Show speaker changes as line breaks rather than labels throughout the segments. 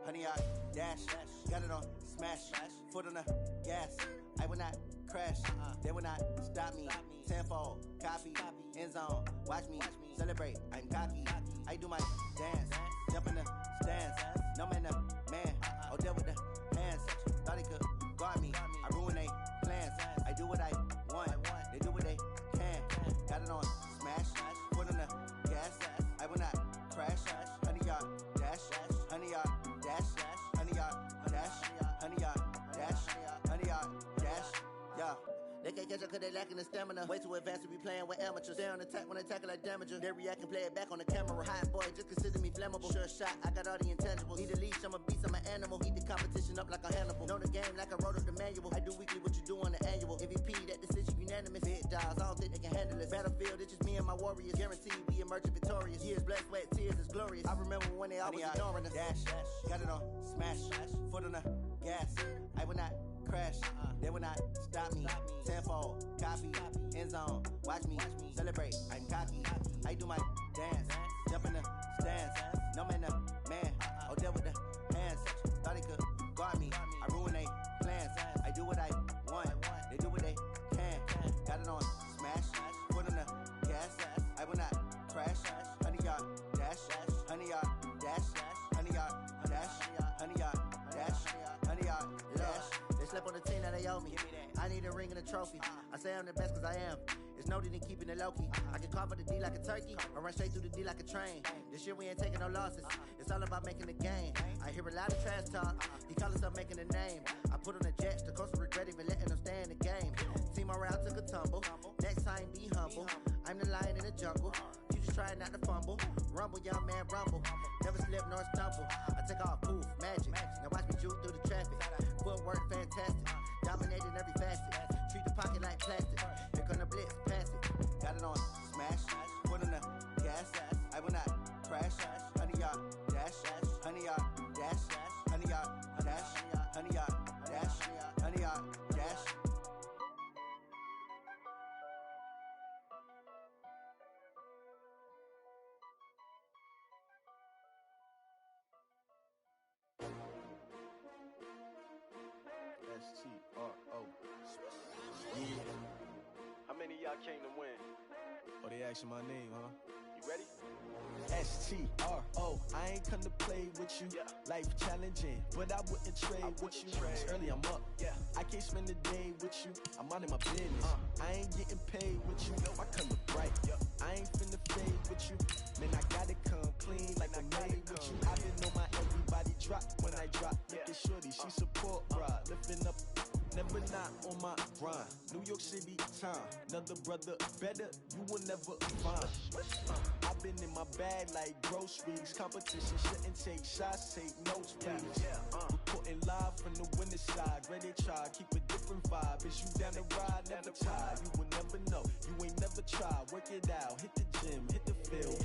honey yard, dash, got it on, smash, foot on the gas. I will not crash, they will not stop me. Tenfold, copy, end zone, watch me celebrate. I'm cocky, I do my dance, jump in the stands. No man, man, oh deal with the hands. Thought he could guard me, I ruin they plans. I do what I want, they do what they can. Got it on, smash, foot on the gas. I will not crash, honey yard, dash, honey yard, dash, honey yard, dash, honey yard, dash, honey yard, dash, yeah. They can't catch up cause they lacking the stamina. Way too advanced to be playing with amateurs. Stay on attack when they tackle like damager. They react and play it back on the camera. Hot boy, just consider me flammable. Sure shot, I got all the intangibles. Need a leash, I'm a beast, I'm an animal. Heat the competition up like a Hannibal. Know the game like I wrote up the manual. I do weekly what you do on the annual. MVP, that decision unanimous. Big dials, I don't think they can handle it. Battlefield, it's just me and my warriors. Guaranteed we emerging victorious. Years, blood, sweat, tears, is glorious. I remember when they always ignoring us. Dash, got it on, smash, foot on the gas. I will not crash, they will not stop me. Tenfold, copy, end zone, watch me celebrate. I'm cocky, I do my dance, jump in the stands. No man, man, oh deal with the hands. Thought he could guard me, I ruin they plans. I do what I want, they do what they can. Got it on, smash, foot on the gas. I will not crash, honey yard, dash, honey yard, dash, honey yard, dash, honey yard, dash, honey yard, dash. Slept on the team that they owe me. I need a ring and a trophy. I say I'm the best cause I am. It's no need in keeping it low-key. I can carve the D like a turkey or run straight through the D like a train. This year we ain't taking no losses. It's all about making the game. I hear a lot of trash talk. He call himself making a name. I put on the jets. The coach will regret even letting them stay in the game. Team around took a tumble. Next time be humble. I'm the lion in the jungle. You just try not to fumble. Rumble, young man, rumble. Never slip nor stumble. I take off, poof, magic. Now watch me juke through the traffic. Footwork fantastic. Dominating every facet. Treat the pocket like plastic. Here come the blitz, pass it. Got it on, smash. Foot on the gas. I will not crash. Honey yard, dash. Honey yard, dash. Honey yard, dash. Honey yard, dash. Honey yard, dash.
STRO. Yeah. How many of y'all came to win? Oh, they asking my name, huh? You ready? STRO. I ain't come to play with you. Yeah. Life challenging, but I wouldn't trade with you. It's early, I'm up. Yeah. I can't spend the day with you. I'm minding my business. I ain't getting paid with you. I come look bright. I ain't finna fade with you. Man, I gotta come clean like I made with you. I didn't know my everybody drop when I drop. Look at shorty, she support ride. Lifting up, never not on my grind. New York City time, another brother better, you will never find. I've been in my bag like groceries. Competition shouldn't take shots, take notes, please. Reporting live from the winning side. Ready to try, keep a different vibe. Is you down the ride, never tired. You will never know, you ain't never tried. Work it out, hit the gym, hit the field.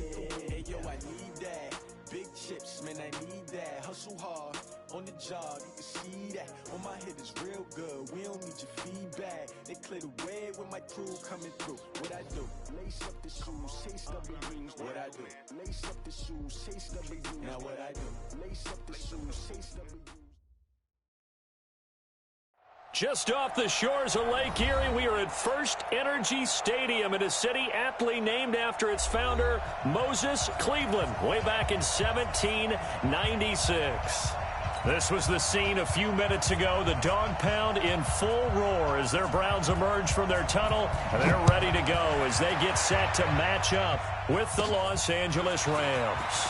Hey yo, I need that. Big chips, man, I need that. Hustle hard, on the job, you can see that. On my head is real good, we don't need your feedback. They clear the way when my crew coming through. What I do? Lace up the shoes, chase the rings. What I do? Lace up the shoes, chase the rings. Now what I do? Lace up the shoes, chase the rings.
Just off the shores of Lake Erie, we are at First Energy Stadium in a city aptly named after its founder, Moses Cleveland, way back in 1796. This was the scene a few minutes ago. The dog pound in full roar as their Browns emerge from their tunnel. They're ready to go as they get set to match up with the Los Angeles Rams.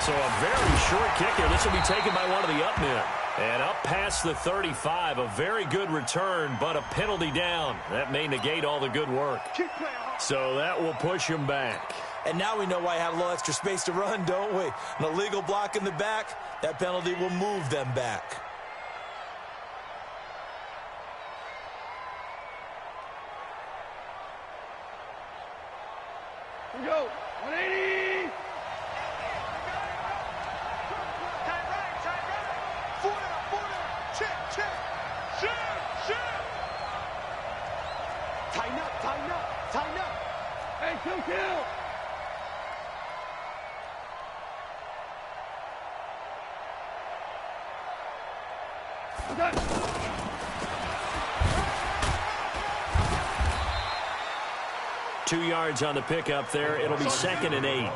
So a very short kick here. This will be taken by one of the up men. And up past the 35, a very good return, but a penalty down. That may negate all the good work. So that will push him back.
And now we know why I have a little extra space to run, don't we? An illegal block in the back, that penalty will move them back.
Here we go. 180.
Tighten up.
Hey, kill.
2 yards on the pickup there. It'll be 2nd and 8.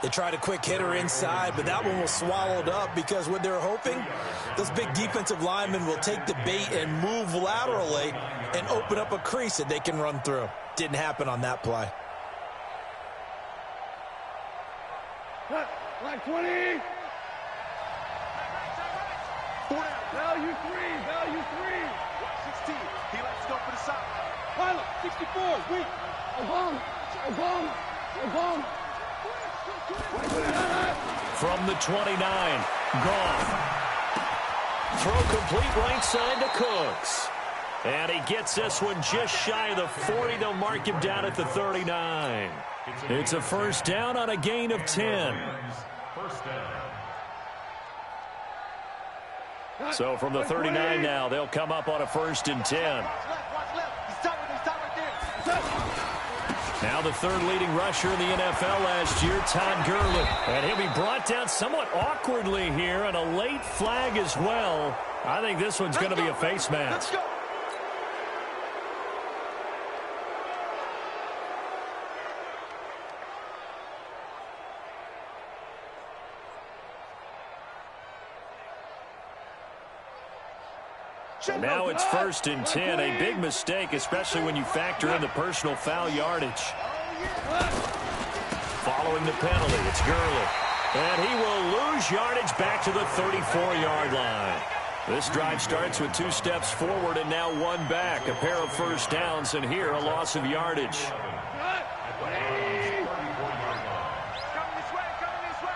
They tried a quick hitter inside, but that one was swallowed up because what they're hoping, those big defensive linemen will take the bait and move laterally and open up a crease that they can run through. Didn't happen on that play.
Like 20. Value 3. Value 3.
16. He likes to go for the side.
Pilot, 64. Weak. Obama. Obama. Obama.
From the 29, gone. Throw complete right side to Cooks. And he gets this one just shy of the 40. They'll mark him down at the 39. It's a first down on a gain of 10. So from the 39 now, they'll come up on a 1st and 10. Now the 3rd leading rusher in the NFL last year, Todd Gurley. And he'll be brought down somewhat awkwardly here, and a late flag as well. I think this one's going to be a face mask. And now it's 1st and 10. A big mistake, especially when you factor in the personal foul yardage. Following the penalty, it's Gurley. And he will lose yardage back to the 34-yard line. This drive starts with 2 steps forward and now 1 back. A pair of first downs, and here a loss of yardage.
Coming this way.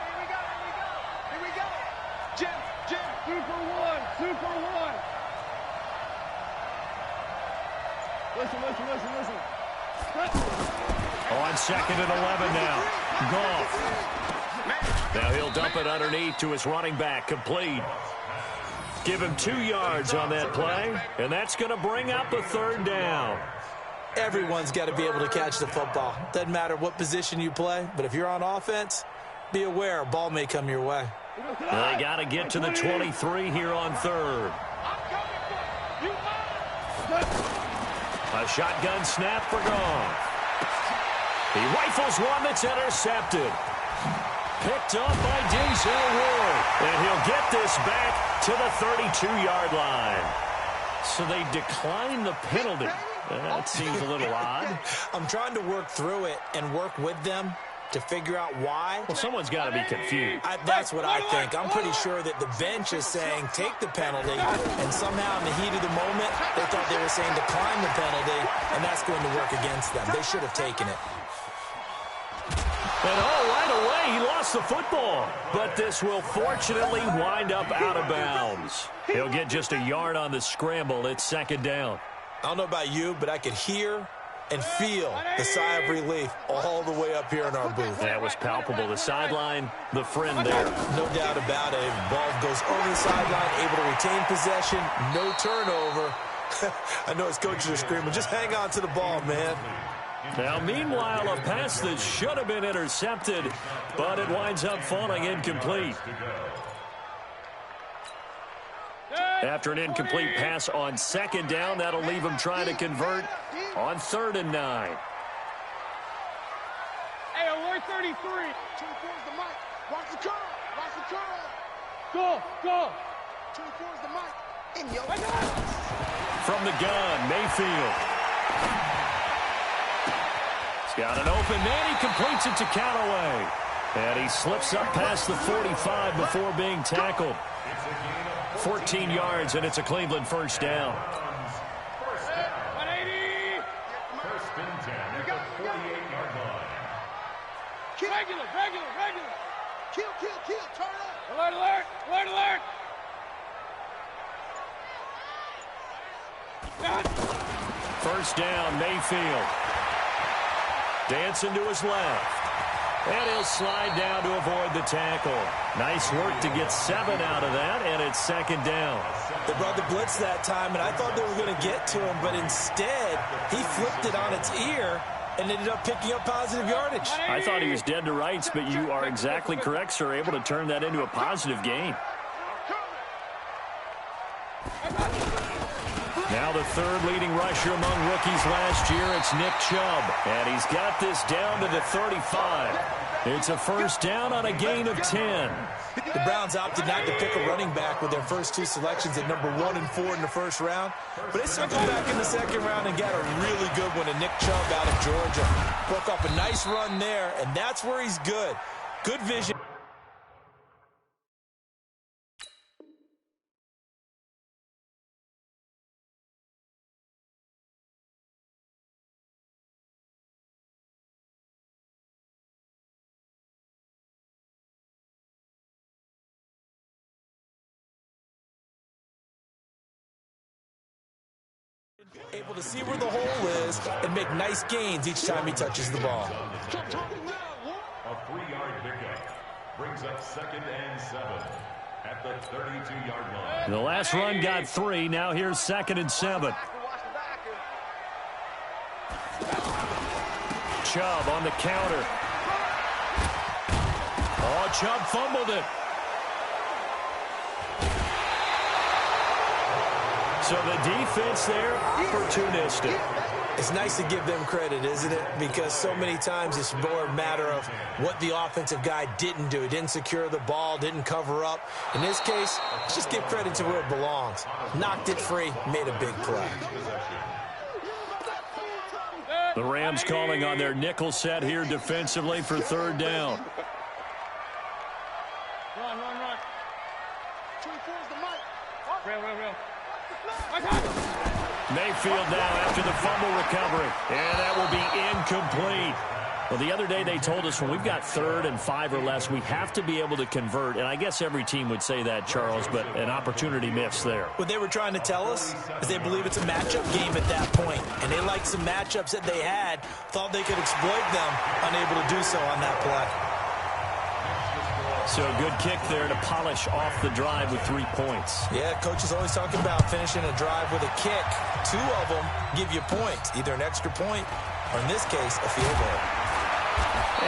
Here we go. Jim.
Super 1. Listen.
On 2nd and 11 now. Goff. Now he'll dump it underneath to his running back. Complete. Give him 2 yards on that play, and that's going to bring up a 3rd down.
Everyone's got to be able to catch the football. Doesn't matter what position you play, but if you're on offense, be aware a ball may come your way.
They got to get to the 23 here on 3rd. A shotgun snap for Goff. He rifles one that's intercepted. Picked up by Denzel Ward. And he'll get this back to the 32-yard line. So they decline the penalty. That seems a little odd.
I'm trying to work through it and work with them to figure out why.
Well, someone's got to be confused.
That's what I think. I'm pretty sure that the bench is saying take the penalty, and somehow in the heat of the moment, they thought they were saying decline the penalty, and that's going to work against them. They should have taken it.
And right away, he lost the football. But this will fortunately wind up out of bounds. He'll get just a yard on the scramble. It's 2nd down.
I don't know about you, but I could hear and feel the sigh of relief all the way up here in our booth.
That was palpable. The sideline, the friend there.
No doubt about it. Ball goes over the sideline, able to retain possession, no turnover. I know his coaches are screaming, just hang on to the ball, man.
Now, meanwhile, a pass that should have been intercepted, but it winds up falling incomplete. After an incomplete pass on 2nd down, that'll leave him trying to convert on 3rd and 9.
Hey, alert 33.
24's the mic. Watch the curl.
Go.
24's the mic. In your
From the gun, Mayfield. He's got an open man. He completes it to Callaway. And he slips up past the 45 before being tackled. 14 yards, and it's a Cleveland first down.
180.
First and 10 at the 48-yard line.
Regular.
Kill. Turn up.
Alert.
First down, Mayfield. Dancing to his left. And he'll slide down to avoid the tackle. Nice work to get 7 out of that, and it's 2nd down.
They brought the blitz that time, and I thought they were going to get to him, but instead, he flipped it on its ear and ended up picking up positive yardage.
I thought he was dead to rights, but you are exactly correct, sir. Able to turn that into a positive gain. Now the third leading rusher among rookies last year, it's Nick Chubb. And he's got this down to the 35. It's a first down on a gain of 10.
The Browns opted not to pick a running back with their first two selections at number 1 and 4 in the first round. But they circled back in the second round and got a really good one in Nick Chubb out of Georgia. Broke off a nice run there, and that's where he's good. Good vision. Able to see where the hole is and make nice gains each time he touches the ball.
A 3-yard pickup brings up 2nd and 7 at the 32-yard line.
The last run got 3. Now here's 2nd and 7. Chubb on the counter. Oh, Chubb fumbled it. So the defense there, opportunistic.
It's nice to give them credit, isn't it? Because so many times it's more a matter of what the offensive guy didn't do. He didn't secure the ball, didn't cover up. In this case, just give credit to where it belongs. Knocked it free, made a big play.
The Rams calling on their nickel set here defensively for 3rd down.
Run. Real.
Mayfield now after the fumble recovery. And that will be incomplete. Well, the other day they told us when we've got 3rd and 5 or less, we have to be able to convert. And I guess every team would say that, Charles, but an opportunity missed there.
What they were trying to tell us is they believe it's a matchup game at that point. And they liked some matchups that they had, thought they could exploit them, unable to do so on that play.
So a good kick there to polish off the drive with 3 points.
Yeah, coach is always talking about finishing a drive with a kick. 2 of them give you points, either an extra point or, in this case, a field goal.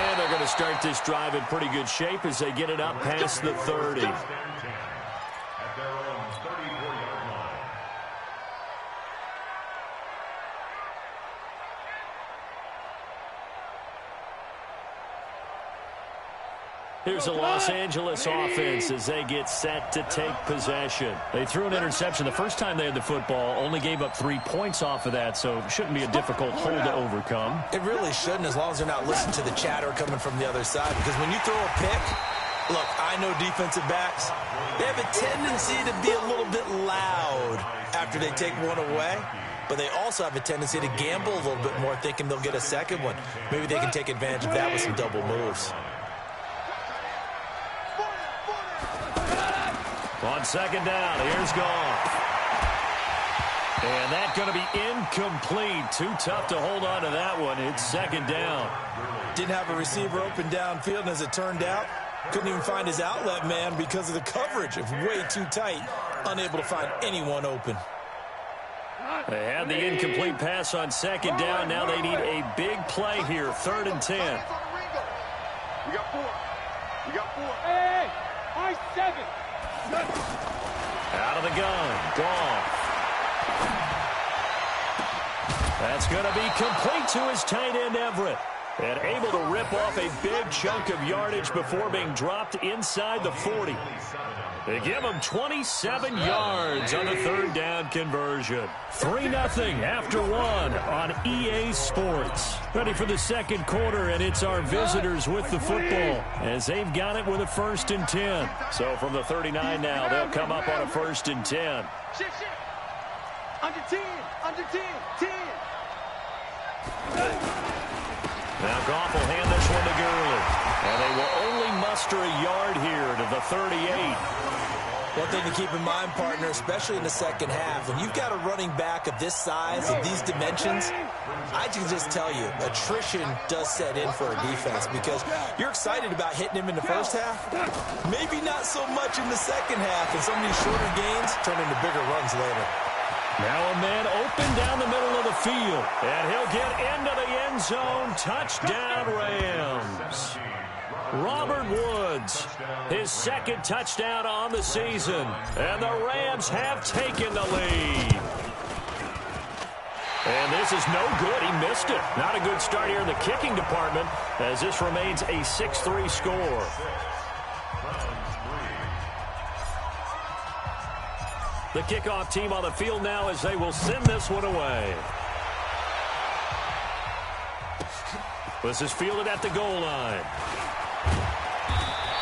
And they're going to start this drive in pretty good shape as they get it up past the 30.
At their own 34-yard line.
Here's the Los Angeles offense as they get set to take possession. They threw an interception the first time they had the football, only gave up 3 points off of that, so it shouldn't be a difficult hole to overcome.
It really shouldn't, as long as they're not listening to the chatter coming from the other side, because when you throw a pick, look, I know defensive backs, they have a tendency to be a little bit loud after they take one away, but they also have a tendency to gamble a little bit more, thinking they'll get a second one. Maybe they can take advantage of that with some double moves.
On 2nd down, here's Goff. And that's going to be incomplete. Too tough to hold on to that one. It's 2nd down.
Didn't have a receiver open downfield, and as it turned out, couldn't even find his outlet man because of the coverage. It was way too tight, unable to find anyone open.
They had the incomplete pass on 2nd down. Now they need a big play here, 3rd and 10.
We got 4.
Hey, I 7.
Out of the gun, Goff. That's going to be complete to his tight end, Everett. And able to rip off a big chunk of yardage before being dropped inside the 40. They give him 27 yards on the 3rd down conversion. 3-0 after 1 on EA Sports. Ready for the 2nd quarter, and it's our visitors with the football as they've got it with a 1st and 10. So from the 39 now, they'll come up on a 1st and 10.
Shit. Under 10.
Now Goff will hand this one to Gurley. And they will only muster a yard here to the 38.
One thing to keep in mind, partner, especially in the second half, when you've got a running back of this size, of these dimensions, I can just tell you, attrition does set in for a defense because you're excited about hitting him in the first half, maybe not so much in the second half, and some of these shorter gains turn into bigger runs later.
Now a man open down the middle of the field, and he'll get into the end zone. Touchdown, Rams. Robert Woods, his 2nd touchdown on the season, and the Rams have taken the lead. And this is no good. He missed it. Not a good start here in the kicking department as this remains a 6-3 score. The kickoff team on the field now as they will send this one away. This is fielded at the goal line.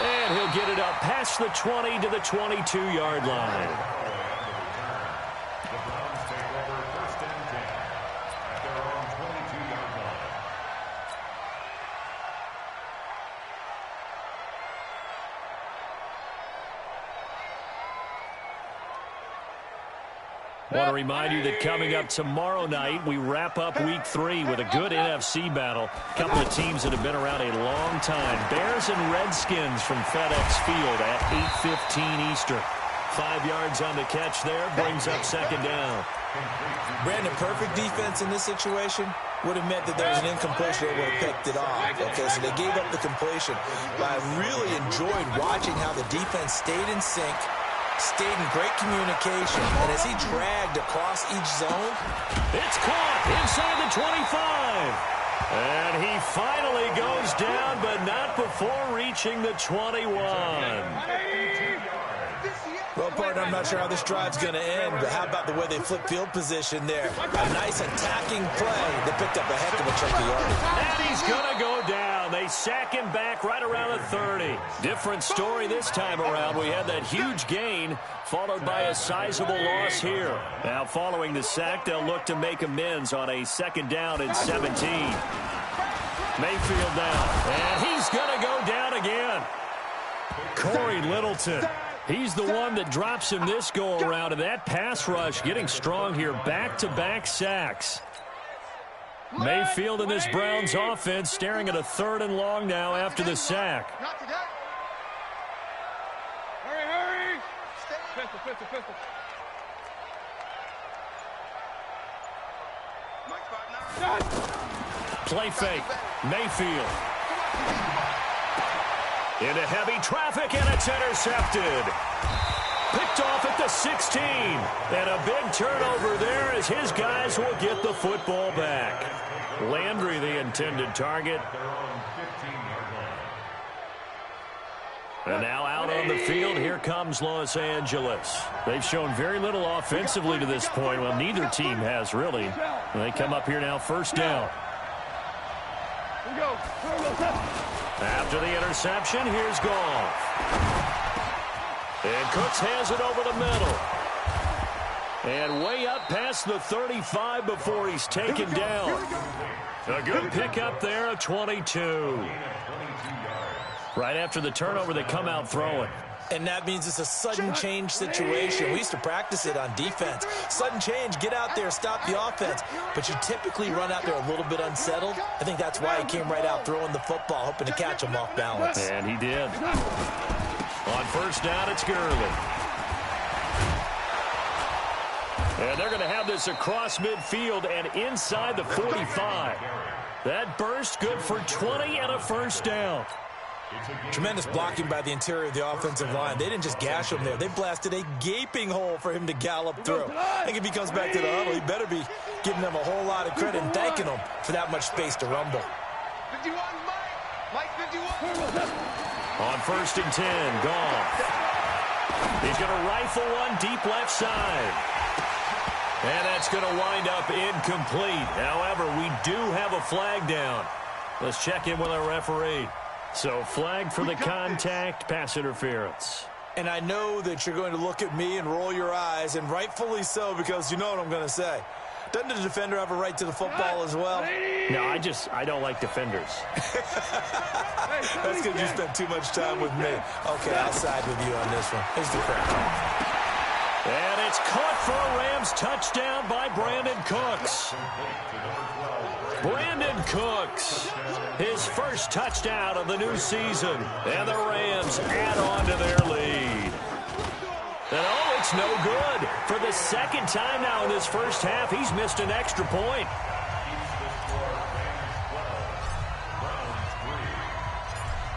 And he'll get it up past the 20 to the 22-yard line. I want to remind you that coming up tomorrow night, we wrap up Week 3 with a good NFC battle. A couple of teams that have been around a long time. Bears and Redskins from FedEx Field at 8:15 Eastern. 5 yards on the catch there, brings up second down.
Brandon, perfect defense in this situation would have meant that there was an incompletion that would have picked it off. Okay, so they gave up the completion. But I really enjoyed watching how the defense stayed in sync, stayed in great communication, and as he dragged across each zone,
it's caught inside the 25. And he finally goes down, but not before reaching the 21.
Well, partner, I'm not sure how this drive's going to end, but how about the way they flip field position there? A nice attacking play that picked up a heck of a chunk of yardage.
And he's going to go down. They sack him back right around the 30. Different story this time around. We had that huge gain followed by a sizable loss here. Now, following the sack, they'll look to make amends on a second down and 17. Mayfield down. And he's going to go down again. Corey Littleton. He's the one that drops him this go-around, and that pass rush getting strong here. Back-to-back sacks. Mayfield in this Browns offense staring at a 3rd and long now after the sack.
Hurry! Pistol.
Play fake. Mayfield. Into heavy traffic, and it's intercepted. Picked off at the 16. And a big turnover there as his guys will get the football back. Landry, the intended target. And now out on the field, here comes Los Angeles. They've shown very little offensively to this point. Well, neither team has really. They come up here now, first down. After the interception, here's Goff. And Cooks has it over the middle. And way up past the 35 before he's taken down. A good pickup there, a 22. Right after the turnover, they come out throwing.
And that means it's a sudden change situation. We used to practice it on defense. Sudden change, get out there, stop the offense. But you typically run out there a little bit unsettled. I think that's why he came right out throwing the football, hoping to catch him off balance.
And he did. On first down, it's Gurley. And they're going to have this across midfield and inside the 45. That burst good for 20 and a first down.
Tremendous blocking by the interior of the offensive line. They didn't just gash him there. They blasted a gaping hole for him to gallop through. I think if he comes back to the huddle, he better be giving them a whole lot of credit and thanking them for that much space to rumble.
51, Mike 51.
On first and 10, Goff. He's going to rifle one deep left side. And that's going to wind up incomplete. However, we do have a flag down. Let's check in with our referee. So, flag for the contact, pass interference.
And I know that you're going to look at me and roll your eyes, and rightfully so, because you know what I'm going to say. Doesn't the defender have a right to the football as well?
No, I don't like defenders.
That's because you spent too much time with me. Okay, I'll side with you on this one. Here's the crack.
And it's caught for a Rams touchdown by Brandon Cooks. Brandon Cooks, his first touchdown of the new season. And the Rams add on to their lead. And oh, it's no good. For the second time now in this first half, he's missed an extra point.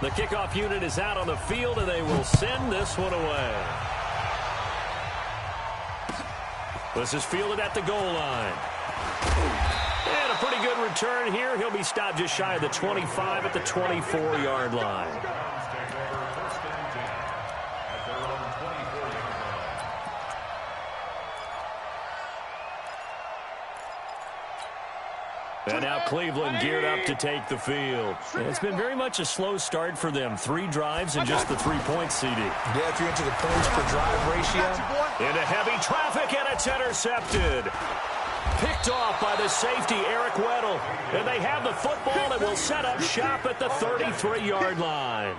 The kickoff unit is out on the field, and they will send this one away. This is fielded at the goal line. And a pretty good return here. He'll be stopped just shy of the 25 at the 24-yard line. And now Cleveland geared up to take the field. And it's been very much a slow start for them. 3 drives and just the 3-point CD.
Yeah, if you're into the points per drive ratio.
Into heavy traffic, and it's intercepted. Picked off by the safety, Eric Weddle. And they have the football and will set up shop at the 33-yard line.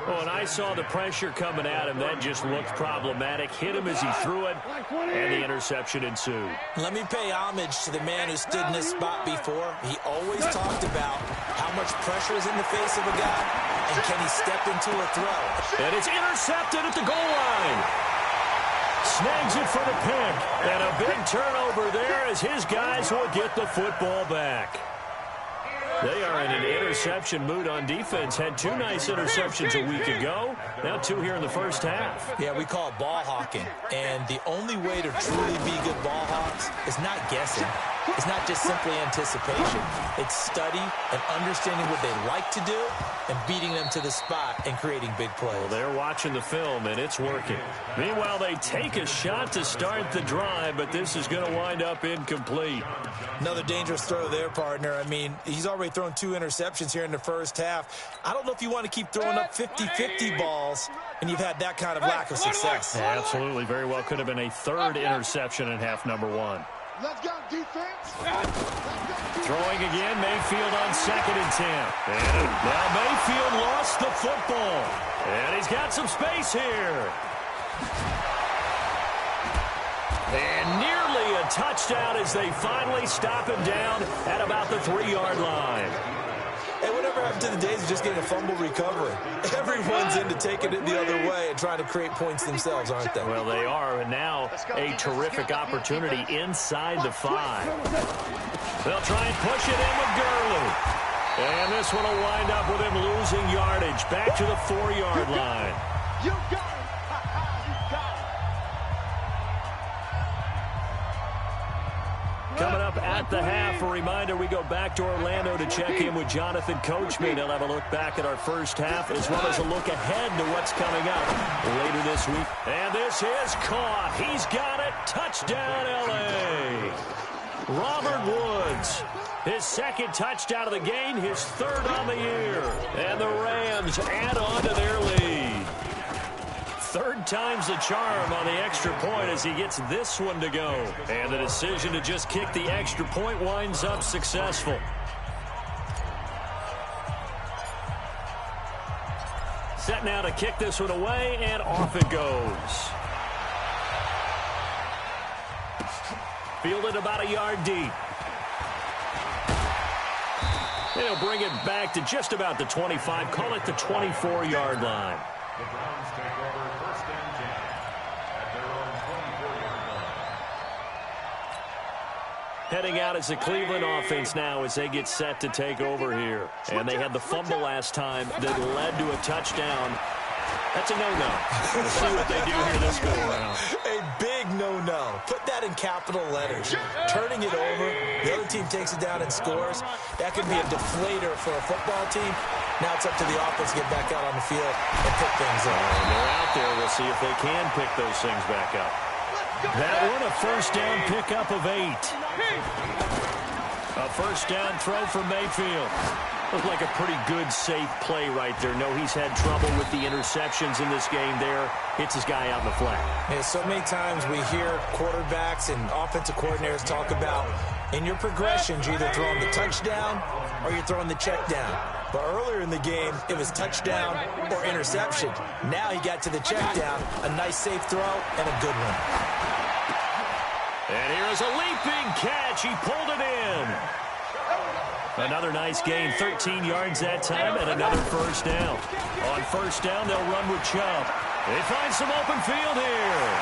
Oh, and I saw the pressure coming at him. That just looked problematic. Hit him as he threw it, and the interception ensued.
Let me pay homage to the man who stood in this spot before. He always talked about how much pressure is in the face of a guy, and can he step into a throw.
And it's intercepted at the goal line. Snags it for the pick, and a big turnover there as his guys will get the football back. They are in an interception mood on defense. Had 2 nice interceptions a week ago. Now 2 here in the first half.
Yeah, we call it ball hawking. And the only way to truly be good ball hawks is not guessing. It's not just simply anticipation. It's study and understanding what they like to do and beating them to the spot and creating big plays.
Well, they're watching the film, and it's working. Meanwhile, they take a shot to start the drive, but this is going to wind up incomplete.
Another dangerous throw there, partner. I mean, he's already thrown 2 interceptions here in the first half. I don't know if you want to keep throwing up 50-50 balls, and you've had that kind of lack of success.
Yeah, absolutely. Very well could have been a 3rd interception in half number 1.
Let's go, defense.
Throwing again, Mayfield on 2nd and 10. And now Mayfield lost the football. And he's got some space here. And nearly a touchdown as they finally stop him down at about the 3-yard line.
Hey, whatever happened to the days of just getting a fumble recovery? Everyone's into taking it the other way and trying to create points themselves, aren't they?
Well, they are, and now a terrific opportunity inside the 5. They'll try and push it in with Gurley. And this one will wind up with him losing yardage back to the 4-yard line.
You got it. You got it.
Coming up at the half, a reminder, we go back to Orlando to check in with Jonathan Coachman. He'll have a look back at our first half as well as a look ahead to what's coming up later this week. And this is caught. He's got it. Touchdown, L.A. Robert Woods, his 2nd touchdown of the game, his 3rd on the year. And the Rams add on to their lead. 3rd time's the charm on the extra point as he gets this one to go. And the decision to just kick the extra point winds up successful. Set now to kick this one away, and off it goes. Fielded about a yard deep. And he'll bring it back to just about the 25. Call it the 24-yard line.
The Browns take over 1st and 10 at their own 24-yard line.
Heading out as the Cleveland offense now as they get set to take over here. And they had the fumble last time that led to a touchdown. That's a no-no. We'll see what they do here this go around.
A big no-no. Put that in capital letters. Turning it over, the other team takes it down and scores. That could be a deflator for a football team. Now it's up to the offense to get back out on the field and pick things up.
And they're out there. We'll see if they can pick those things back up. That one, a 1st down pickup of 8. A 1st down throw for Mayfield. Looked like a pretty good, safe play right there. No, he's had trouble with the interceptions in this game there. Hits his guy out in the flat.
Yeah, so many times we hear quarterbacks and offensive coordinators talk about in your progressions, you're either throwing the touchdown or you're throwing the check down. But earlier in the game, it was touchdown or interception. Now he got to the check down, a nice safe throw, and a good one.
And here's a leaping catch. He pulled it in. Another nice gain, 13 yards that time, and another 1st down. On 1st down, they'll run with Chubb. They find some open field here.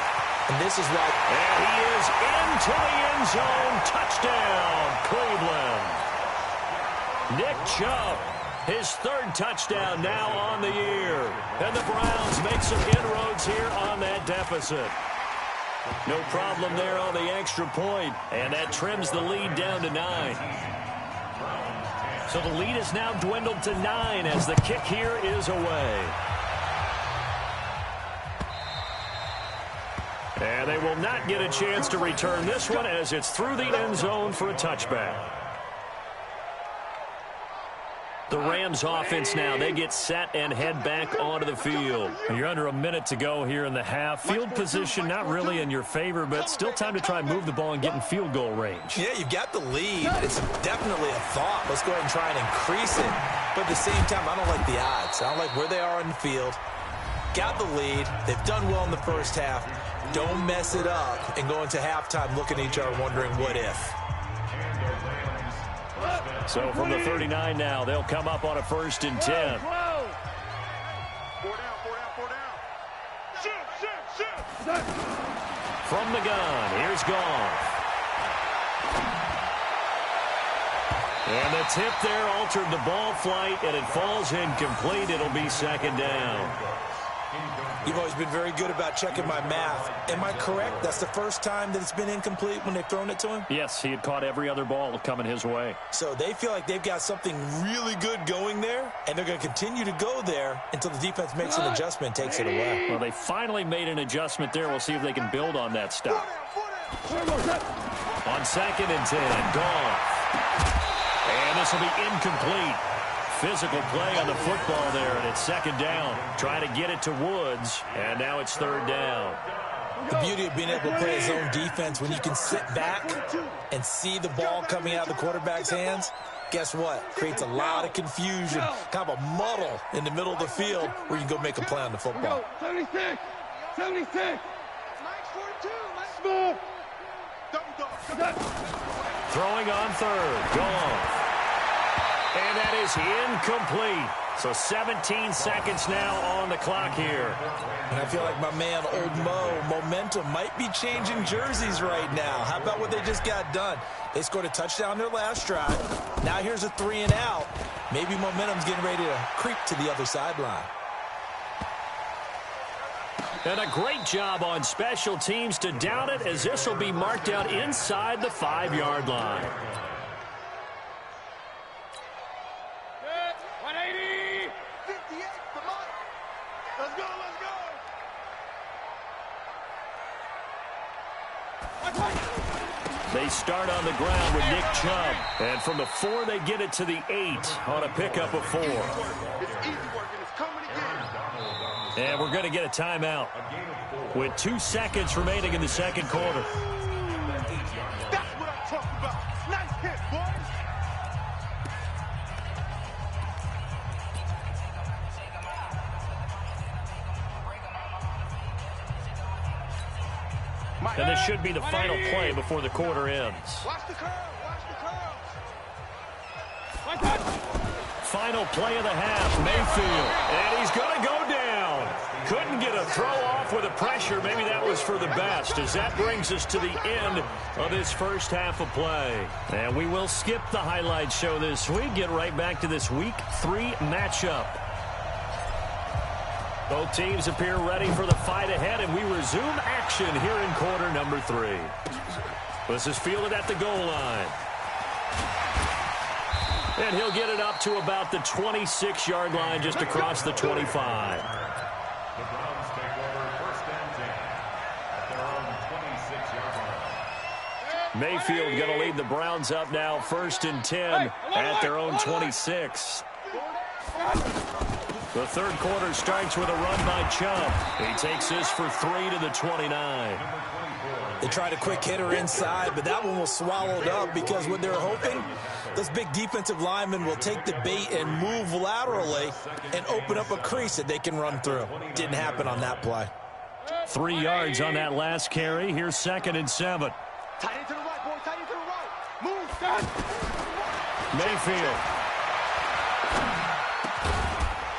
And this is why.
And he is into the end zone. Touchdown, Cleveland. Nick Chubb, his 3rd touchdown now on the year. And the Browns make some inroads here on that deficit. No problem there on the extra point, and that trims the lead down to 9. So the lead is now dwindled to 9 as the kick here is away. And they will not get a chance to return this one as it's through the end zone for a touchback. The Rams offense now, they get set and head back onto the field. You're under a minute to go here in the half. Field position not really in your favor, but still time to try and move the ball and get in field goal range.
Yeah, you've got the lead. It's definitely a thought. Let's go ahead and try and increase it. But at the same time, I don't like the odds. I don't like where they are in the field. Got the lead. They've done well in the first half. Don't mess it up and go into halftime looking at each other wondering what if.
So from the 39 now, they'll come up on a 1st and 10.
4 down, 4 down. Shoot.
From the gun, here's Goff. And the tip there altered the ball flight, and it falls incomplete. It'll be 2nd down.
You've always been very good about checking my math. Am I correct? That's the first time that it's been incomplete when they've thrown it to him?
Yes, he had caught every other ball coming his way.
So they feel like they've got something really good going there, and they're going to continue to go there until the defense makes an adjustment and takes it away.
Well, they finally made an adjustment there. We'll see if they can build on that stop. On 2nd and 10, Goff. And this will be incomplete. Physical play on the football there, and it's 2nd down. Trying to get it to Woods, and now it's 3rd down.
The beauty of being able to play his own defense, when you can sit back and see the ball coming out of the quarterback's hands, guess what? Creates a lot of confusion, kind of a muddle in the middle of the field where you can go make a play on the football.
76.
Throwing on 3rd, Goff. And that is incomplete. So 17 seconds now on the clock here.
And I feel like my man, Old Mo, momentum might be changing jerseys right now. How about what they just got done? They scored a touchdown their last drive. Now here's a 3 and out. Maybe momentum's getting ready to creep to the other sideline.
And a great job on special teams to down it, as this will be marked out inside the 5-yard line.
180. 58 for Mike. Let's go.
They start on the ground with Nick Chubb. And from the 4, they get it to the 8 on a pickup of 4.
It's easy work, and it's coming again.
And we're going to get a timeout with 2 seconds remaining in the 2nd quarter.
That's what I'm talking about. Nice hit, boys.
And this should be the final play before the quarter ends.
Watch the curve.
Final play of the half, Mayfield. And he's going to go down. Couldn't get a throw off with the pressure. Maybe that was for the best, as that brings us to the end of this first half of play. And we will skip the highlight show this week. Get right back to this Week 3 matchup. Both teams appear ready for the fight ahead, and we resume action here in quarter number 3. This is fielded at the goal line. And he'll get it up to about the 26-yard line, just across the 25.
The Browns take over 1st and 10 at their own 26-yard line.
Mayfield going to lead the Browns up now, 1st and 10 at their own 26. The 3rd quarter starts with a run by Chubb. He takes this for 3 to the 29.
They tried a quick hitter inside, but that one was swallowed up because what they're hoping, those big defensive linemen will take the bait and move laterally and open up a crease that they can run through. Didn't happen on that play.
3 yards on that last carry. Here's 2nd and 7.
Tight end to the right, boy. Tight end to the right. Move, guys.
Mayfield.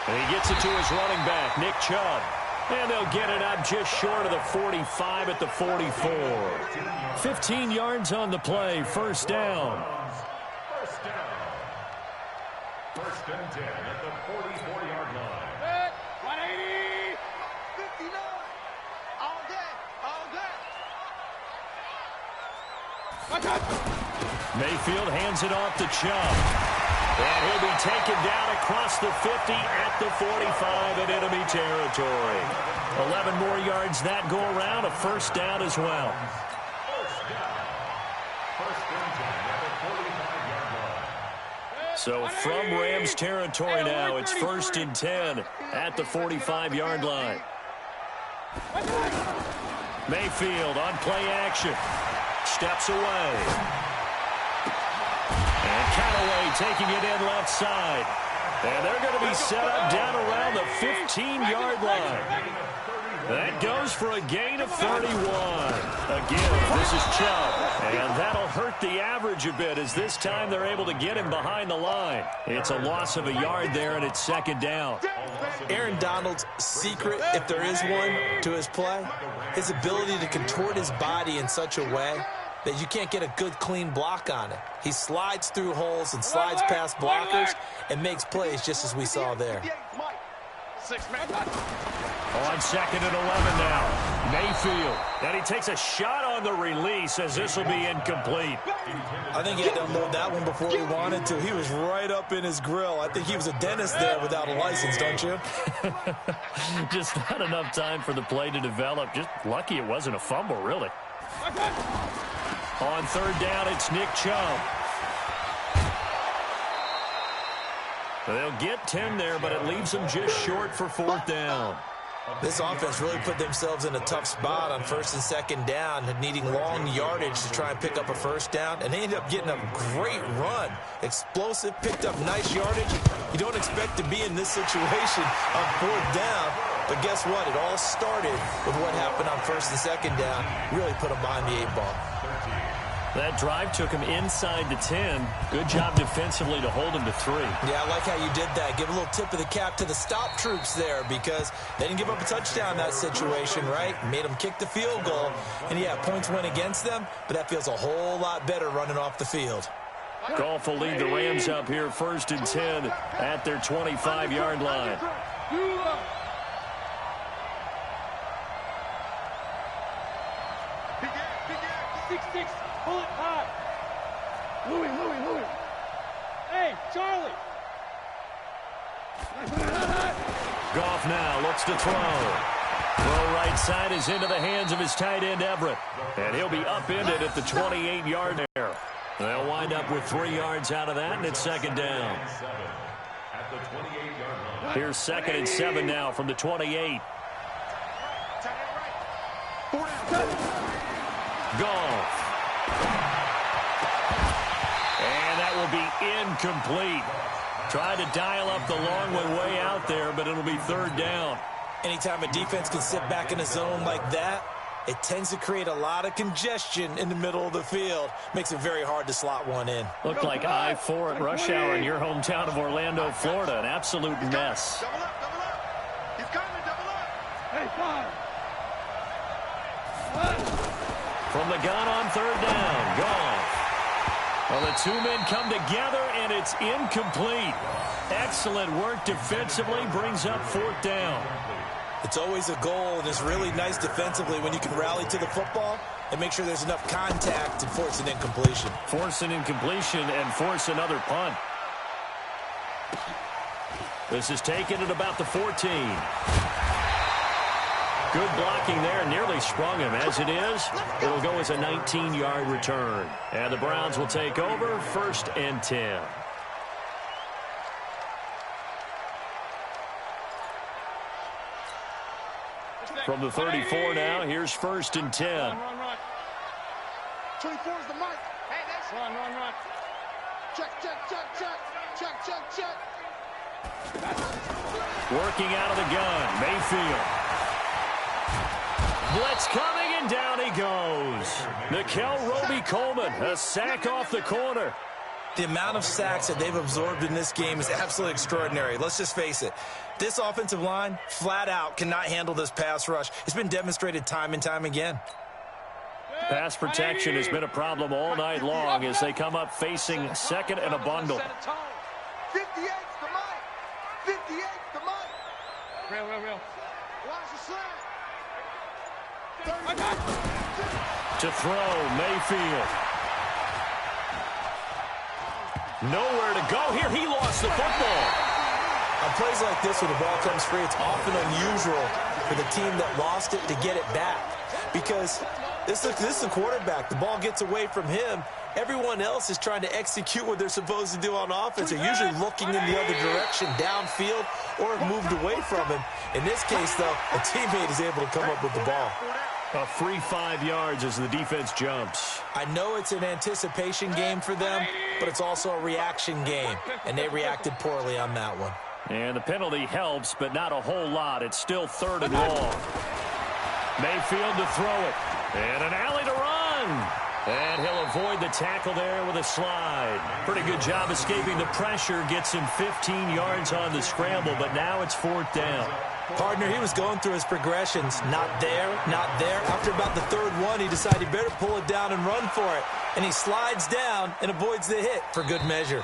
And he gets it to his running back, Nick Chubb. And they'll get it up just short of the 45 at the 44. 15 yards on the play, 1st down.
1st and 10 at the 44-yard line.
180. 59. All day.
Mayfield hands it off to Chubb. And he'll be taken down across the 50 at the 45 in enemy territory. 11 more yards that go around, a first down as well. So from Rams territory now, it's 1st and 10 at the 45-yard line. Mayfield on play action. Steps away. And Callaway taking it in left side. And they're going to be set up down around the 15-yard line. That goes for a gain of 31. Again, this is Chubb. And that'll hurt the average a bit as this time they're able to get him behind the line. It's a loss of a yard there, and it's 2nd down.
Aaron Donald's secret, if there is one, to his play, his ability to contort his body in such a way that you can't get a good, clean block on it. He slides through holes and slides past blockers and makes plays just as we saw there.
On 2nd and 11 now. Mayfield. And he takes a shot on the release as this will be incomplete.
I think he had to unload that one before he wanted to. He was right up in his grill. I think he was a dentist there without a license, don't you?
Just not enough time for the play to develop. Just lucky it wasn't a fumble, really. On 3rd down, it's Nick Chubb. They'll get 10 there, but it leaves them just short for 4th down.
This offense really put themselves in a tough spot on 1st and 2nd down, needing long yardage to try and pick up a 1st down, and they ended up getting a great run. Explosive, picked up nice yardage. You don't expect to be in this situation on 4th down, but guess what? It all started with what happened on 1st and 2nd down. Really put them behind the 8 ball.
That drive took him inside the 10. Good job defensively to hold him to 3.
Yeah, I like how you did that. Give a little tip of the cap to the stop troops there because they didn't give up a touchdown in that situation, right? Made them kick the field goal. And, yeah, points went against them, but that feels a whole lot better running off the field.
Goff will lead the Rams up here 1st and 10 at their 25-yard line.
Pull it high. Louis. Hey, Charlie.
Goff now looks to throw. Throw right side is into the hands of his tight end, Everett. And he'll be upended at the 28-yard there. They'll wind up with 3 yards out of that, and it's 2nd down. Here's 2nd and 7 now from the 28. Goff. And that will be incomplete. Tried to dial up the long one way out there, but it'll be 3rd down.
Anytime a defense can sit back in a zone like that, it tends to create a lot of congestion in the middle of the field. Makes it very hard to slot one in.
Looked like I-4 at rush hour in your hometown of Orlando, Florida. An absolute mess.
Double up. He's coming, double up.
Hey, 5.
From the gun on 3rd down, Goff. Well, the 2 men come together, and it's incomplete. Excellent work defensively, brings up 4th down.
It's always a goal, and it's really nice defensively when you can rally to the football and make sure there's enough contact to force an incompletion.
Force an incompletion and force another punt. This is taken at about the 14. Good blocking there, nearly sprung him. As it is, it'll go as a 19-yard return. And the Browns will take over 1st and 10. From the 34 now, here's 1st and 10.
Run. 24 is the mark. Hey, that's run. Check.
Working out of the gun, Mayfield. Blitz coming, and down he goes. Nickel Roby-Coleman, a sack off the corner.
The amount of sacks that they've absorbed in this game is absolutely extraordinary. Let's just face it. This offensive line, flat out, cannot handle this pass rush. It's been demonstrated time and time again.
Pass protection has been a problem all night long as they come up facing 2nd and a bundle.
58's the mic. 58's the mic. Real. Watch the slant.
To throw, Mayfield. Nowhere to go here. He lost the football.
On plays like this, when the ball comes free, it's often unusual for the team that lost it to get it back. Because this is the quarterback. The ball gets away from him. Everyone else is trying to execute what they're supposed to do on offense. They're usually looking in the other direction, downfield, or have moved away from him. In this case, though, a teammate is able to come up with the ball.
A free 5 yards as the defense jumps.
I know it's an anticipation game for them, but it's also a reaction game, and they reacted poorly on that one.
And the penalty helps, but not a whole lot. It's still 3rd and long. Mayfield to throw it. And an alley to run. And he'll avoid the tackle there with a slide. Pretty good job escaping the pressure. Gets him 15 yards on the scramble, but now it's 4th down.
Partner, he was going through his progressions. Not there, not there. After about the 3rd one, he decided he better pull it down and run for it. And he slides down and avoids the hit for good measure.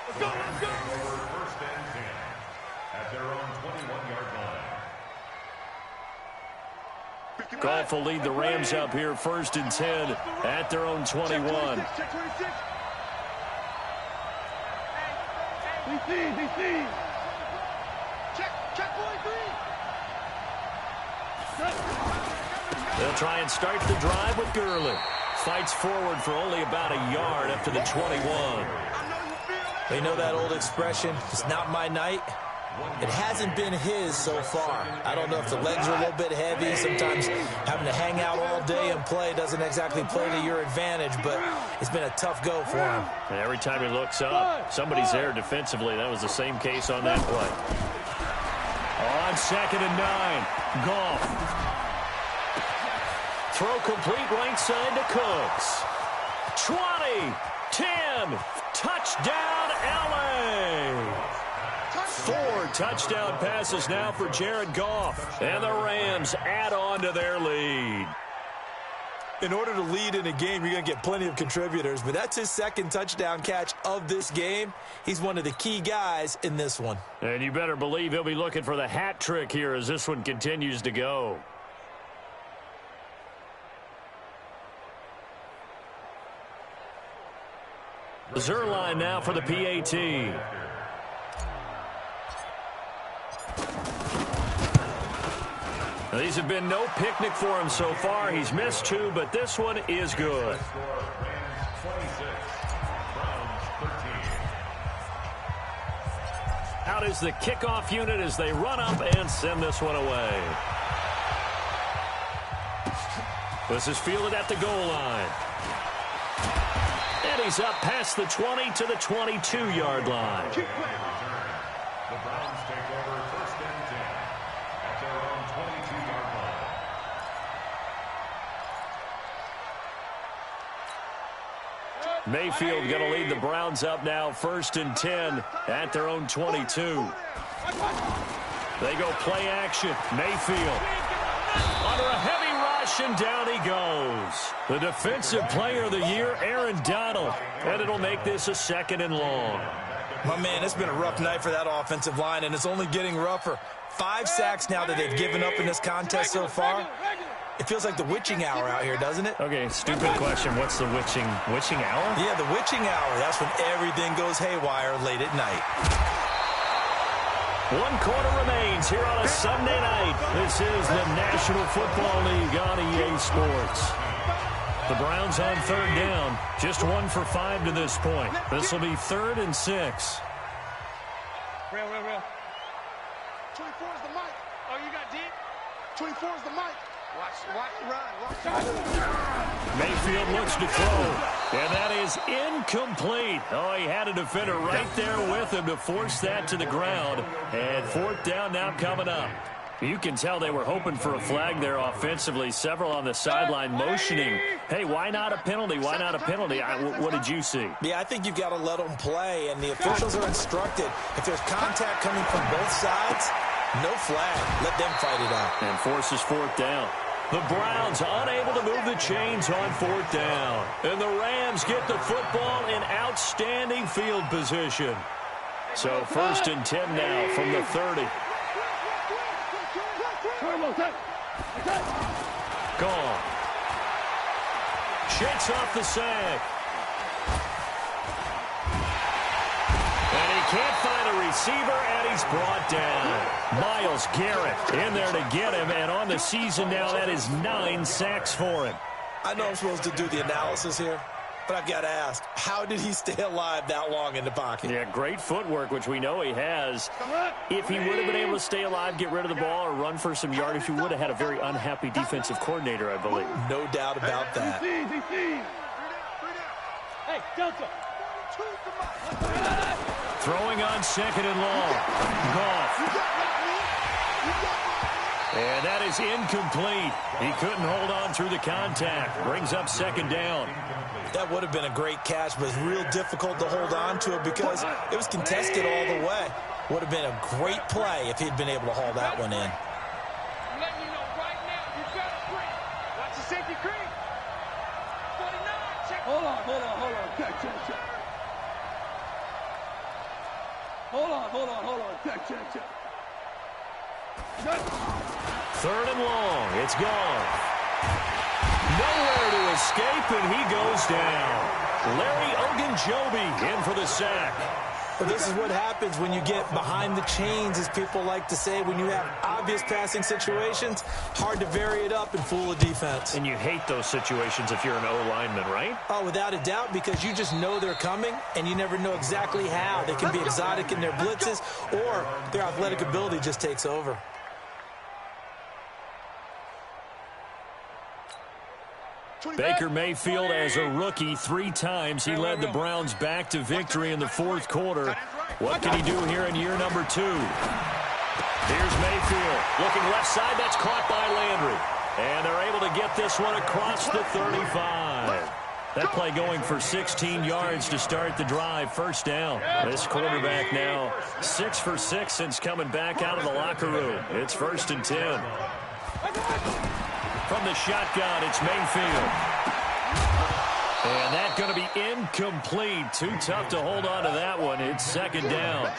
Let's go, let's go.
First and 10 at their own 21-yard line.
Goff will lead the Rams up here 1st and 10 at their own 21.
Check 26. DC. Check 43.
They'll try and start the drive with Gurley. Fights forward for only about a yard up to the 21.
They know that old expression, it's not my night. It hasn't been his so far. I don't know if the legs are a little bit heavy. Sometimes having to hang out all day and play doesn't exactly play to your advantage, but it's been a tough go for him.
And every time he looks up, somebody's there defensively. That was the same case on that play. On 2nd and 9, Goff. Throw complete right side to Cooks. 20, 10, touchdown LA. 4 touchdown passes now for Jared Goff. And the Rams add on to their lead.
In order to lead in a game, you're going to get plenty of contributors, but that's his 2nd touchdown catch of this game. He's one of the key guys in this one.
And you better believe he'll be looking for the hat trick here as this one continues to go. Zerline now for the PAT. Now, these have been no picnic for him so far. He's missed 2, but this one is good. Out is the kickoff unit as they run up and send this one away. This is fielded at the goal line. And he's up past the 20 to the 22-yard line.
The Browns take over 1st and 10 at their own 22-yard line.
Mayfield going to lead the Browns up now 1st and 10 at their own 22. They go play action. Mayfield under a heavy rush, and down he goes. The defensive player of the year, Aaron Donald. And it'll make this a 2nd and long.
My man, it's been a rough night for that offensive line, and it's only getting rougher. 5 sacks now that they've given up in this contest so far. It feels like the witching hour out here, doesn't it?
Okay, stupid question. What's the witching hour?
Yeah, the witching hour. That's when everything goes haywire late at night.
1 quarter remains here on a Sunday night. This is the National Football League on EA Sports. The Browns on 3rd down. Just 1 for 5 to this point. This will be 3rd and 6.
Real. 24 is the mic. Oh, you got deep? 24 is the mic. Watch run.
Mayfield looks to throw, and that is incomplete. Oh, he had a defender right there with him to force that to the ground. And 4th down now coming up. You can tell they were hoping for a flag there offensively. Several on the sideline motioning. Hey, why not a penalty? Why not a penalty? What did you see?
Yeah, I think you've got to let them play, and the officials are instructed. If there's contact coming from both sides, no flag. Let them fight it out.
And forces 4th down. The Browns unable to move the chains on 4th down. And the Rams get the football in outstanding field position. So 1st and 10 now from the 30. Gone. Shakes off the sack. can't find a receiver, and he's brought down. Myles Garrett in there to get him, and on the season now, that is 9 sacks for him.
I know I'm supposed to do the analysis here, but I've got to ask, how did he stay alive that long in the pocket?
Yeah, great footwork, which we know he has. If he would have been able to stay alive, get rid of the ball, or run for some yardage, he would have had a very unhappy defensive coordinator, I believe.
No doubt about that.
Hey, Delta.
Throwing on 2nd and long. Goff. And that is incomplete. He couldn't hold on through the contact. Brings up 2nd down.
That would have been a great catch, but it's real difficult to hold on to it because it was contested all the way. Would have been a great play if he'd been able to haul that one in.
Let me know right now. You got a cream. Watch the safety cream. 49. Check. Hold on. Check. Hold on. Check.
3rd and long. It's gone. Nowhere to escape, and he goes down. Larry Ogunjobi in for the sack.
But this is what happens when you get behind the chains, as people like to say. When you have obvious passing situations, hard to vary it up and fool a defense.
And you hate those situations if you're an O-lineman, right?
Oh, without a doubt, because you just know they're coming, and you never know exactly how. They can be exotic in their blitzes, or their athletic ability just takes over.
Baker Mayfield, as a rookie, 3 times he led the Browns back to victory in the 4th quarter. What can he do here in year number 2? Here's Mayfield looking left side. That's caught by Landry. And they're able to get this one across the 35. That play going for 16 yards to start the drive. 1st down. This quarterback now 6 for 6 since coming back out of the locker room. It's 1st and 10. From the shotgun, it's Mayfield. And that's going to be incomplete. Too tough to hold on to that one. It's 2nd down.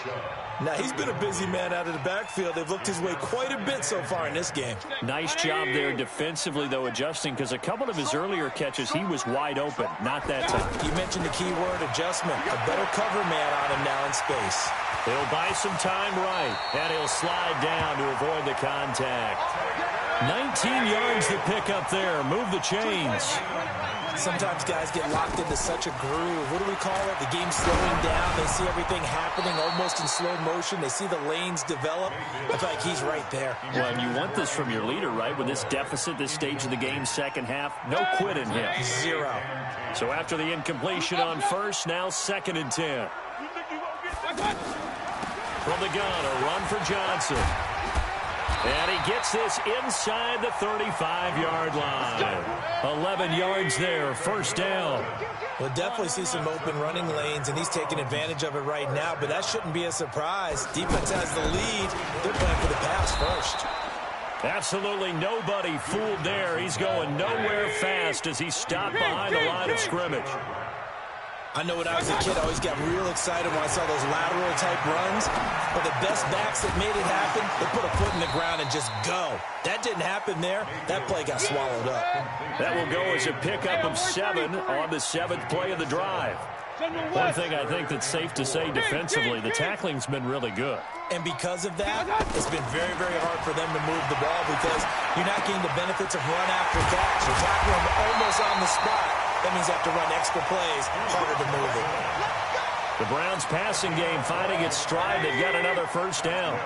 Now, he's been a busy man out of the backfield. They've looked his way quite a bit so far in this game.
Nice job there defensively, though, adjusting, because a couple of his earlier catches, he was wide open. Not that time.
You mentioned the key word, adjustment. A better cover man on him now in space.
He'll buy some time right, and he'll slide down to avoid the contact. 19 yards to pick up there. Move the chains.
Sometimes guys get locked into such a groove. What do we call it? The game's slowing down. They see everything happening almost in slow motion. They see the lanes develop. I feel like he's right there.
Well, and you want this from your leader, right? With this deficit, this stage of the game, 2nd half, no quit in him.
0.
So after the incompletion on 1st, now 2nd and 10. From the gun, a run for Johnson. And he gets this inside the 35-yard line. 11 yards there, 1st down.
We'll definitely see some open running lanes, and he's taking advantage of it right now, but that shouldn't be a surprise. Defense has the lead. They're playing for the pass first.
Absolutely nobody fooled there. He's going nowhere fast as he stopped behind the line of scrimmage.
I know when I was a kid, I always got real excited when I saw those lateral-type runs. But the best backs that made it happen, they put a foot in the ground and just go. That didn't happen there. That play got swallowed up.
That will go as a pickup of 7 on the 7th play of the drive. One thing I think that's safe to say defensively, the tackling's been really good.
And because of that, it's been very, very hard for them to move the ball because you're not getting the benefits of run after catch. You're tackling them almost on the spot. That means they have to run extra plays, harder to move it.
The Browns passing game finding its stride. They've got another 1st down.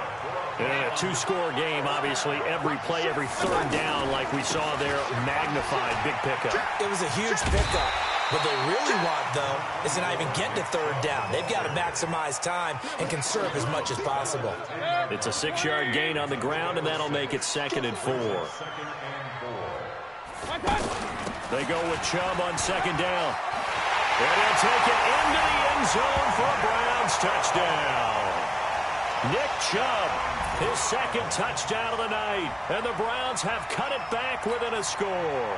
In a 2-score game, obviously, every play, every 3rd down, like we saw there, magnified, big pickup.
It was a huge pickup. What they really want, though, is to not even get to 3rd down. They've got to maximize time and conserve as much as possible.
It's a 6-yard gain on the ground, and that'll make it 2nd and 4. They go with Chubb on 2nd down. And he'll take it into the end zone for a Browns touchdown. Nick Chubb, his second touchdown of the night. And the Browns have cut it back within a score.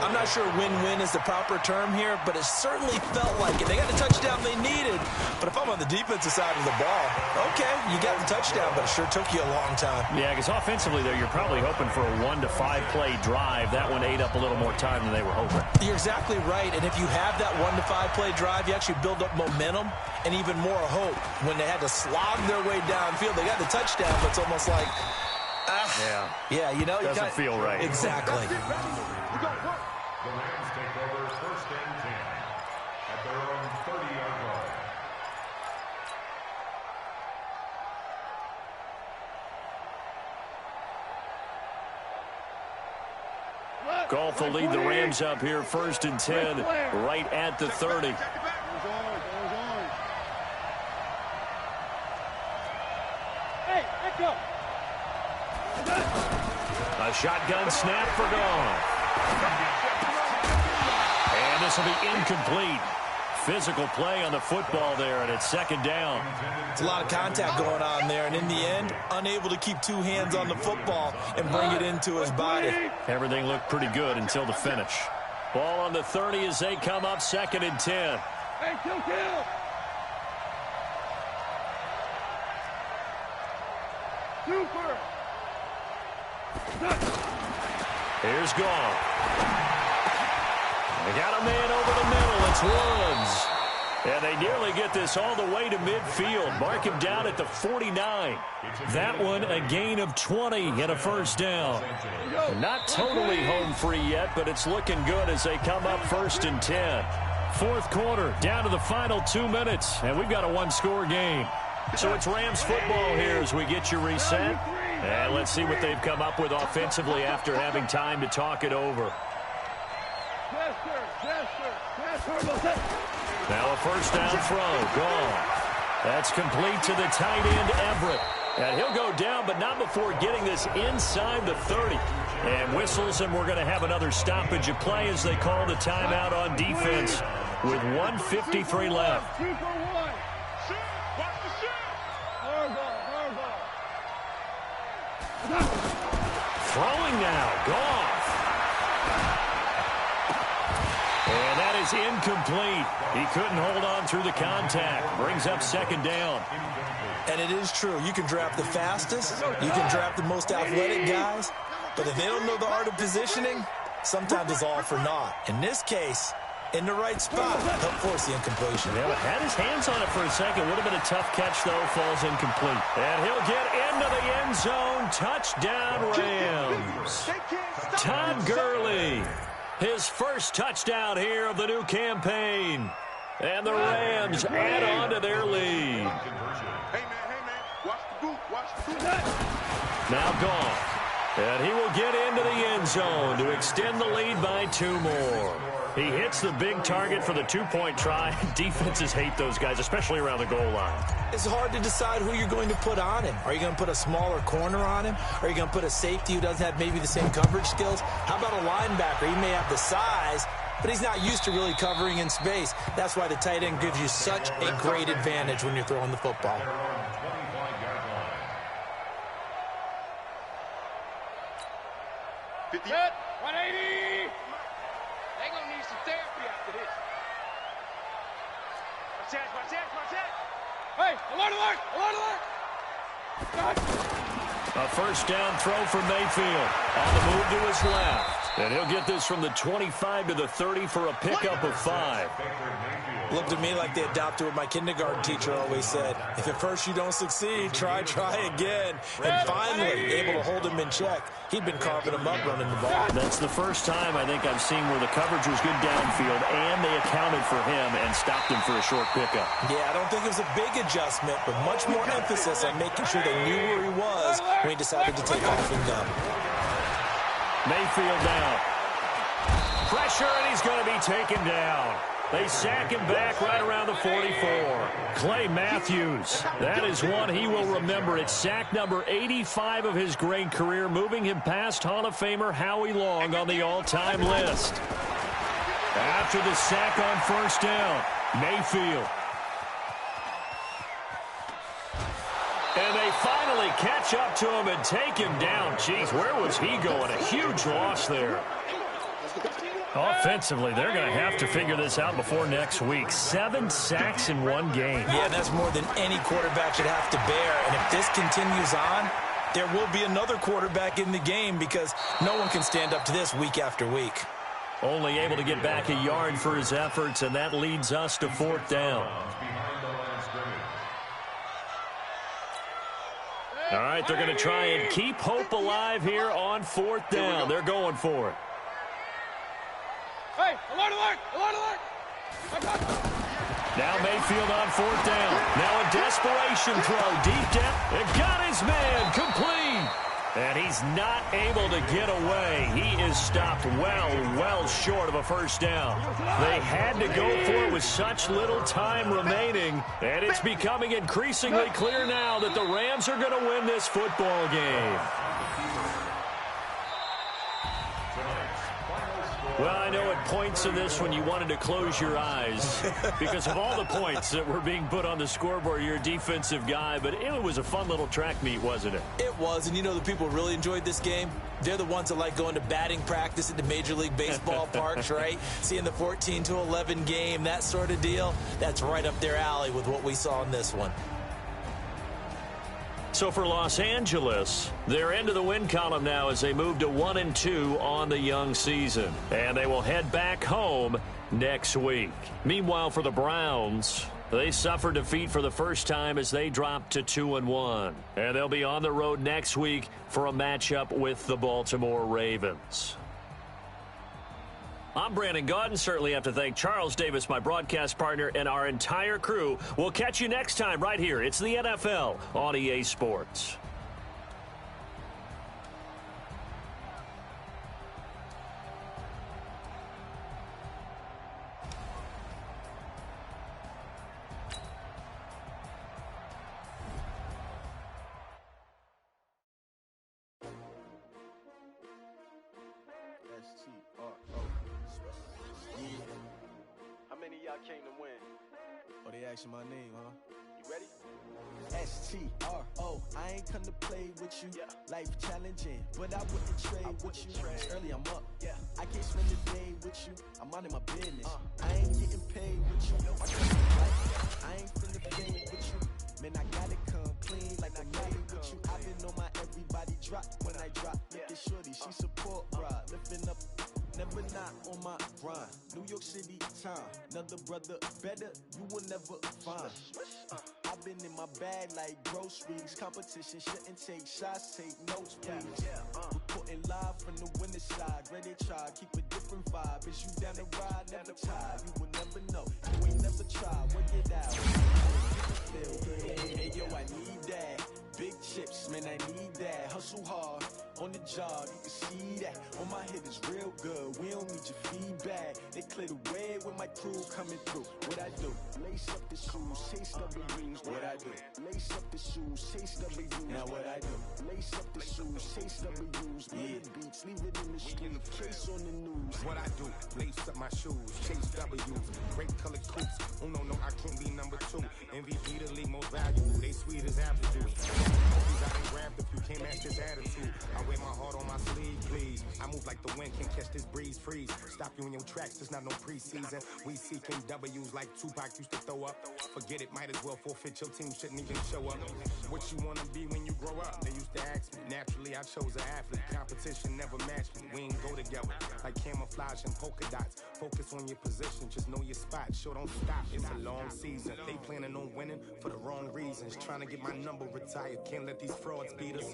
I'm not sure win-win is the proper term here, but it certainly felt like it. They got the touchdown they needed, but if I'm on the defensive side of the ball, okay, you got the touchdown, but it sure took you a long time.
Yeah, because offensively, though, you're probably hoping for a 1 to 5 play drive. That one ate up a little more time than they were hoping.
You're exactly right, and if you have that 1 to 5 play drive, you actually build up momentum and even more hope. When they had to slog their way downfield, they got the touchdown, but it's almost like, yeah, you know,
doesn't feel right.
Exactly.
The Rams take over 1st and 10 at their own 30-yard line.
Goff will lead the Rams up here 1st and 10 right at the 30.
Hey, echo.
A shotgun snap for Goff. And this will be incomplete. Physical play on the football there, and it's 2nd down.
It's a lot of contact going on there, and in the end, unable to keep 2 hands on the football and bring it into his body.
Everything looked pretty good until the finish. Ball on the 30 as they come up 2nd and 10.
Hey, kill. Super.
Here's Goff. They got a man over the middle. It's Woods. And they nearly get this all the way to midfield. Mark him down at the 49. That one a gain of 20 and a 1st down. Not totally home free yet, but it's looking good as they come up 1st and 10. 4th quarter, down to the final 2 minutes, and we've got a 1-score game. So it's Rams football here as we get you reset. And let's see what they've come up with offensively after having time to talk it over. Now a 1st down throw. Gone. That's complete to the tight end, Everett. And he'll go down, but not before getting this inside the 30. And whistles, and we're going to have another stoppage of play as they call the timeout on defense with 1:53 left.
2 for 1.
Throwing now. Goff. And that is incomplete. He couldn't hold on through the contact. Brings up 2nd down.
And it is true. You can draft the fastest. You can draft the most athletic guys. But if they don't know the art of positioning, sometimes it's all for naught. In this case, in the right spot, help force the incompletion.
Yeah, had his hands on it for a second. Would have been a tough catch, though. Falls incomplete. And he'll get into the end zone. Touchdown, Rams. Todd Gurley. His 1st touchdown here of the new campaign. And the Rams add on to their lead.
Hey, man. Watch the boot.
Now Goff. And he will get into the end zone to extend the lead by 2 more. He hits the big target for the 2-point try. Defenses hate those guys, especially around the goal line.
It's hard to decide who you're going to put on him. Are you going to put a smaller corner on him? Are you going to put a safety who doesn't have maybe the same coverage skills? How about a linebacker? He may have the size, but he's not used to really covering in space. That's why the tight end gives you such a great advantage when you're throwing the football.
180. They gonna need some therapy after this. Watch that. Hey, alert!
A 1st down throw for Mayfield. On the move to his left. And he'll get this from the 25 to the 30 for a pickup of 5.
Looked at me like they adopted what my kindergarten teacher always said. If at first you don't succeed, try again. And finally, able to hold him in check. He'd been carving him up running the ball.
That's the first time I think I've seen where the coverage was good downfield and they accounted for him and stopped him for a short pickup.
Yeah, I don't think it was a big adjustment, but much more emphasis on making sure they knew where he was when he decided to take off and go.
Mayfield down. Pressure, and he's going to be taken down. They sack him back right around the 44. Clay Matthews, that is one he will remember. It's sack number 85 of his great career, moving him past Hall of Famer Howie Long on the all-time list. After the sack on 1st down, Mayfield. they finally catch up to him and take him down. Jeez, where was he going? A huge loss there. Offensively, they're going to have to figure this out before next week. 7 sacks in one game.
Yeah, that's more than any quarterback should have to bear. And if this continues on, there will be another quarterback in the game because no one can stand up to this week after week.
Only able to get back a yard for his efforts, and that leads us to 4th down. All right, they're going to try and keep hope alive here on 4th down. They're going for it.
Hey, alert, alert, alert, alert.
Now Mayfield on 4th down. Now a desperation throw deep down. And got his man complete. And he's not able to get away. He is stopped well short of a first down. They had to go for it with such little time remaining. And it's becoming increasingly clear now that the Rams are going to win this football game. Well, I know at points in this when you wanted to close your eyes because of all the points that were being put on the scoreboard. You're a defensive guy, but it was a fun little track meet, wasn't it?
It was, and you know the people who really enjoyed this game? They're the ones that like going to batting practice at the Major League Baseball parks, right? Seeing the 14-11 game, that sort of deal. That's right up their alley with what we saw in this one.
So for Los Angeles, they're into the win column now as they move to 1-2 on the young season. And they will head back home next week. Meanwhile, for the Browns, they suffered defeat for the first time as they dropped to 2-1. And they'll be on the road next week for a matchup with the Baltimore Ravens. I'm Brandon Gaudin. Certainly have to thank Charles Davis, my broadcast partner, and our entire crew. We'll catch you next time right here. It's the NFL on EA Sports.
Came to win. Oh, they asking my name, huh? You ready? S-T-R-O. I ain't come to play with you. Yeah. Life challenging, but I wouldn't trade with you. Early I'm up. Yeah. I can't spend the day with you. I'm out of my business. I ain't getting paid with you. No, I ain't finna fade with you. Man, I gotta come clean like I made with you. I've been on my everybody drop when I drop. Look at shorty, she support ride. Lifting up. Never not on my grind. New York City time. Another brother better, you will never find. I've been in my bag like groceries. Competition shouldn't take shots, take notes, please. Reporting live from the winning side. Ready to try, keep a different vibe. Is you down the ride, never tired. You will never know. You ain't never tried, work it out. Hey yo, I need that. Big chips, man, I need that. Hustle hard. On the job, you can see that. On my head is real good. We don't need your feedback. They clear the way with my crew coming through. What I do? Lace up the shoes, chase W's. What I do? Lace up the shoes, chase W's. Now what I do? Lace up the shoes, chase W's. Yeah, beats, leave it in the street. Case on the news.
What I do? Lace up my shoes, chase W's. Great colored coops. Oh no, I can't be number 2. MVP the league most valuable. They sweet as apple juice. I done grabbed if you can't match this attitude. I wear my heart on my sleeve, please. I move like the wind, can catch this breeze, freeze. Stop you in your tracks, there's not no preseason. We seeking W's like Tupac used to throw up. Forget it, might as well forfeit, your team shouldn't even show up. What you wanna be when you grow up? They used to ask me. Naturally, I chose an athlete. Competition never matched me. We ain't go together like camouflage and polka dots. Focus on your position, just know your spot. Sure, don't stop, it's a long season. They planning on winning for the wrong reasons. Trying to get my number retired, can't let these frauds beat us.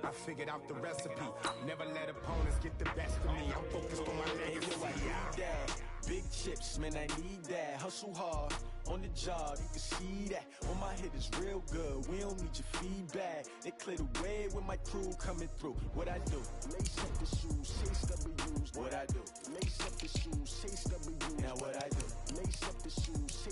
I figured out the recipe. Never let opponents get the best of me. I'm focused on my legacy.
I need that. Big chips, man, I need that. Hustle hard. On the job, you can see that. On my head is real good. We don't need your feedback. They clear the way with my crew coming through. What I do? Lace up the shoes, chase W's. What I do? Lace up the shoes, chase W's. Now what I do? Lace up the shoes,